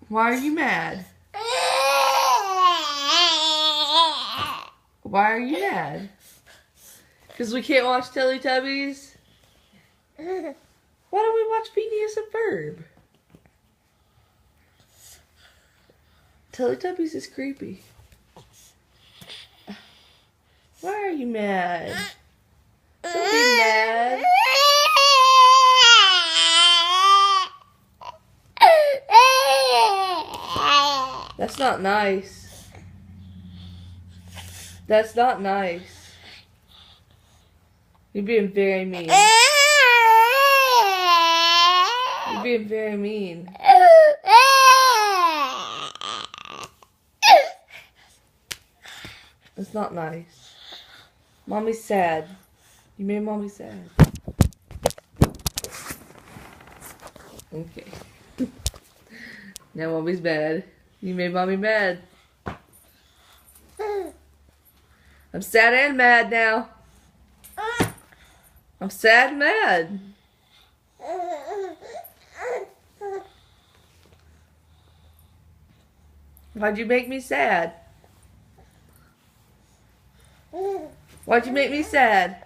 Why are you mad? Why are you mad? Because we can't watch Teletubbies? Why don't we watch Phineas and Ferb? Teletubbies is creepy. Why are you mad? Don't be mad. That's not nice. That's not nice. You're being very mean. You're being very mean. That's not nice. Mommy's sad. You made Mommy sad. Okay. Now Mommy's mad. You made Mommy mad. I'm sad and mad now. I'm sad and mad. Why'd you make me sad? Why'd you make me sad?